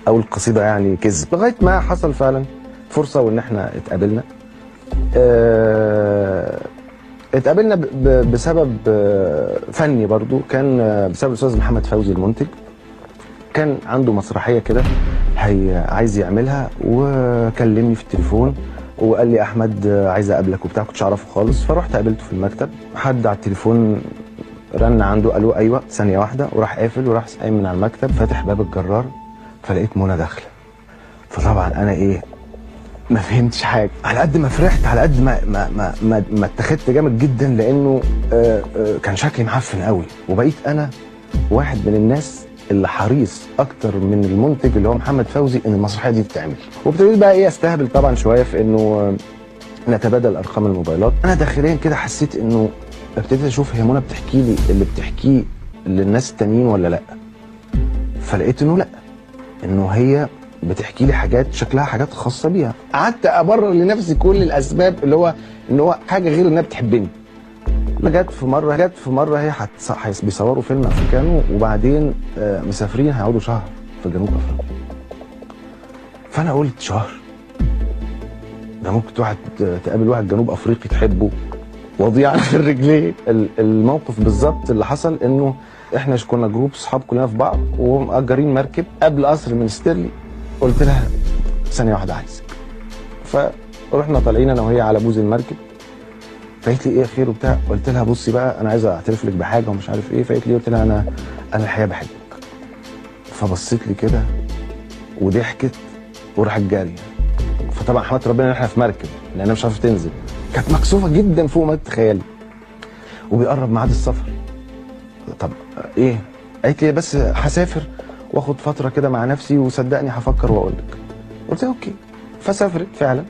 او القصيده يعني كذب، لغايه ما حصل فعلا فرصه وان احنا اتقابلنا. اتقابلنا بسبب فني برضو، كان بسبب الاستاذ محمد فوزي المنتج، كان عنده مسرحيه كده هي عايز يعملها، وكلمني في التليفون وقال لي احمد عايز اقابلك وبتاع، كنتش اعرفه خالص، فرحت قابلته في المكتب. حد على التليفون رن عنده، قال له ايوه ثانيه واحده، وراح قافل وراح قايم من على المكتب فاتح باب الجرار، فلقيت منى داخله. فطبعا انا ايه، ما فهمتش حاجه. على قد ما فرحت على قد ما اتخذت جامد جدا، لانه كان شكلي معفن قوي، وبقيت انا واحد من الناس اللي حريص اكتر من المنتج اللي هو محمد فوزي ان المسرحيه دي تتعمل. وابتديت بقى ايه استهبل طبعا شويه في انه نتبادل ارقام الموبايلات. انا داخليا كده حسيت انه ابتديت اشوف هي منى بتحكي لي اللي بتحكيه للناس التانيين ولا لا، فلقيت انه لا، انه هي بتحكي لي حاجات شكلها حاجات خاصه بيها. قعدت ابرر لنفسي كل الاسباب اللي هو ان هو حاجه غير انها بتحبني. جت في مره هي بيصوروا فيلم افريكانو، وبعدين مسافرين هيقعدوا شهر في جنوب افريقيا. فانا قلت شهر؟ ده ممكن تقابل واحد جنوب افريقي تحبه وضيع في الرجلين. الموقف بالظبط اللي حصل انه احنا كنا جروب صحاب كلنا في بعض ومأجرين مركب قبل قصر من ستيرلي. قلت لها ثانيه واحده عايزك. فرحنا طالعين انا وهي على بوز المركب، فقالت لي ايه خير وبتاع. قلت لها بصي بقى انا عايزه اعترف لك بحاجه ومش عارف ايه. فقالت لي، قلت لها انا الحقيقه بحبك. فبصيت لي كده وضحكت وراحت جاريه. فطبعا حمدت ربنا ان احنا في مركب لانها مش عارفه تنزل، كانت مكسوفه جدا فوق ما تتخيلي. وبيقرب ميعاد السفر. طب ايه؟ قالت لي بس هسافر واخد فتره كده مع نفسي وصدقني هفكر واقول لك. قلت لها اوكي. فسافرت فعلا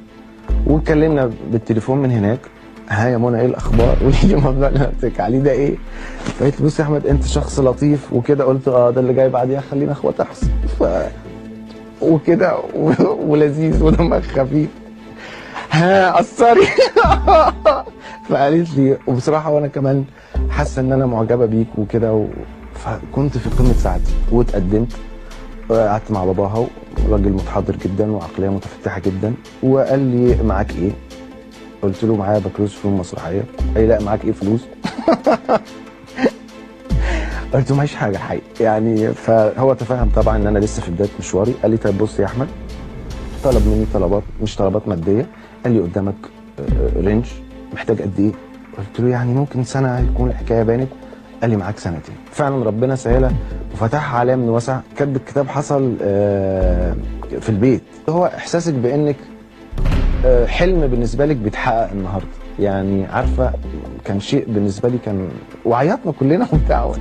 واتكلمنا بالتليفون من هناك. ها يا منى ايه الاخبار؟ قولي لي الموضوع اللي قلت لك عليه ده ايه؟ فقالت لي بص يا احمد انت شخص لطيف وكده. قلت ده اللي جاي بعديها خلينا اخوات احسن. وكده ولذيذ ودمك خفيف. ها قصري. فقالت لي وبصراحه وانا كمان حاسه ان انا معجبه بيك وكده فكنت في قمه سعادتي واتقدمت. قعدت مع باباها، راجل متحضر جدا وعقليه متفتحه جدا، وقال لي معاك ايه؟ قلت له معايا بكالوريوس فنون مسرحيه. قال لي لا معاك ايه فلوس؟ قلت له معيش حاجه حقيقي يعني. فهو تفهم طبعا ان انا لسه في بدايه مشواري. قال لي طيب بص يا احمد، طلب مني طلبات مش طلبات ماديه. قال لي قدامك رينج، محتاج قد ايه؟ قلت له يعني ممكن سنه يكون الحكايه بانت. قال لي معاك سنتين. فعلا ربنا سهلها وفتحها عليا من وسع. كاتب الكتاب حصل في البيت. هو احساسك بانك حلم بالنسبه لك بيتحقق النهارده، يعني عارفه كان شيء بالنسبه لي كان، وعيطنا كلنا وبتاع.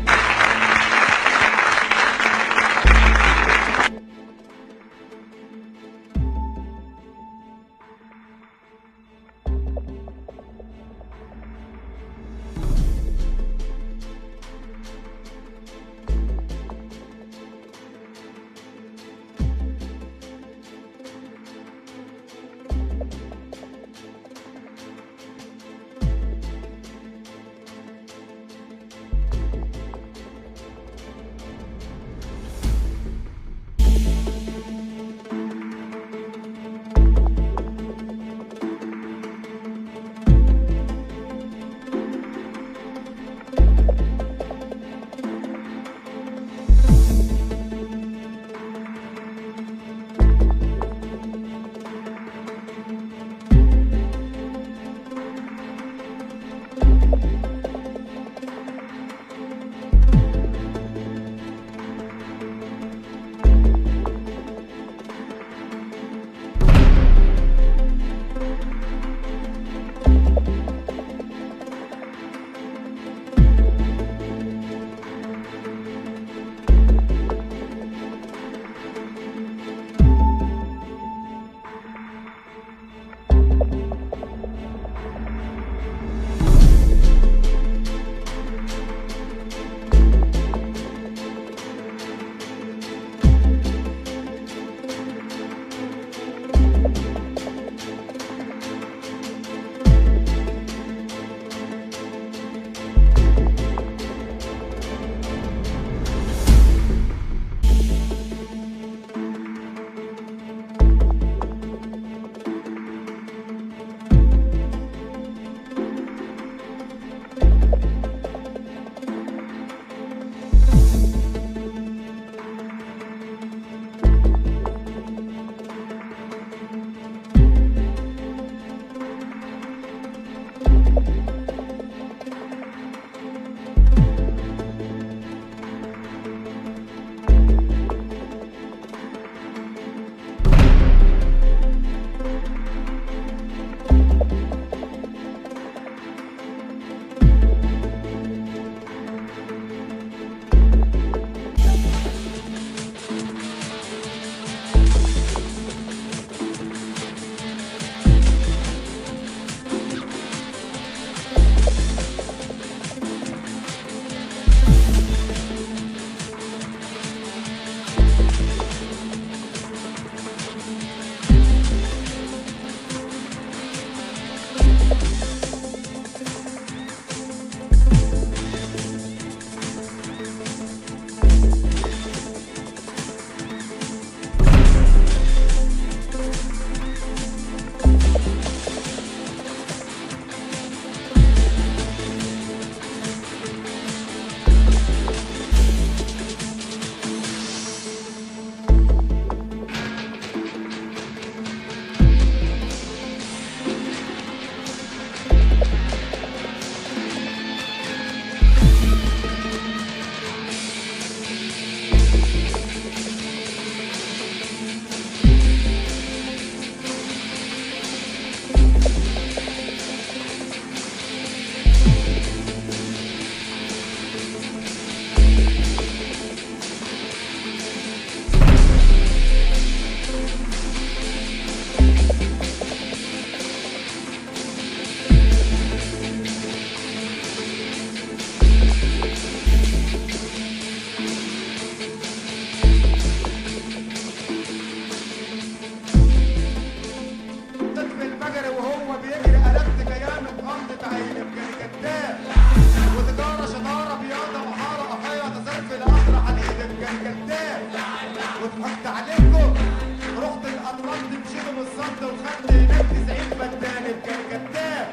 اشتغلت وخدت هناك 90 فدان كان كداب.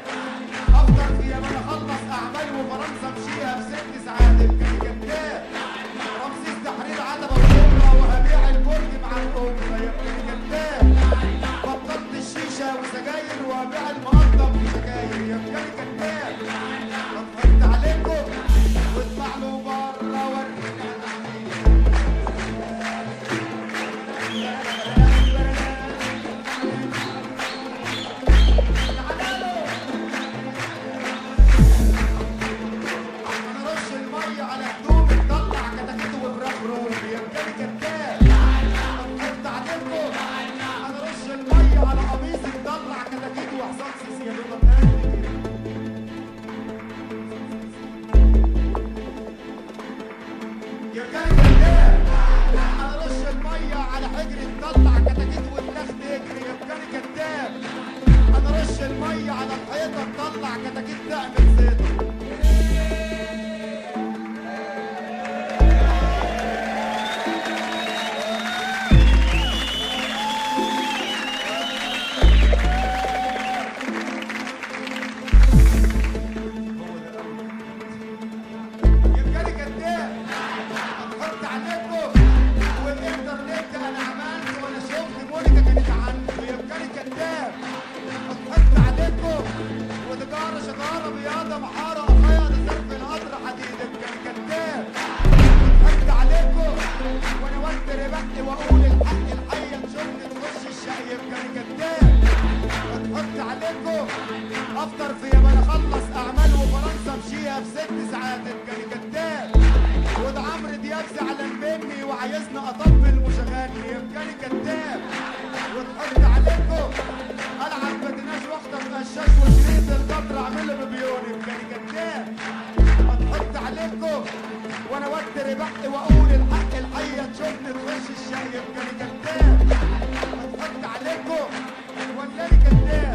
افضل فيها ما انا اخلص اعمال وفرنسا امشيها في 6 ساعات كان كداب. رمسيس تحرير عتبه وشبرا وهبيع البرج مع الامه يا كان كداب. بطلت الشيشه وسجاير وهبيع المقطم وسجاير يا كان كداب. ضحكت عليكم واطلع له بره ورينا على هدومي طلع كتاكيت وفراخ رومي يا رجالي كداب. ضحكت عليكم انا رش الميه على قميصي طلع كتاكيت وحصان سيسي يا دوبك يا رجالي كداب. انا رش الميه على حجري طلع كتاكيت وفراخ تجري يا رجالي كداب. انا رش الميه على الحيطه طلع كتاكيت تعمل زيت. واقول الحق الحي تشوفني تخش الشقيب كان كداب. بتحط عليكم افطر في يابان اخلص اعمال وفرنسا امشيها في 6 ساعات كان كداب. وده عمرو دياب زعلان مني وعايزني اطبل وشغالني يا كان كداب. وتحط عليكم العب بدناش واخطف قشاش وشريط القطر اعمله ببيوني كان كداب. بتحط عليكم وانا وتر بحق واقول الحق الحي تشوفني تخش الشقيب كان كداب. بتحط عليكم ولا كداب.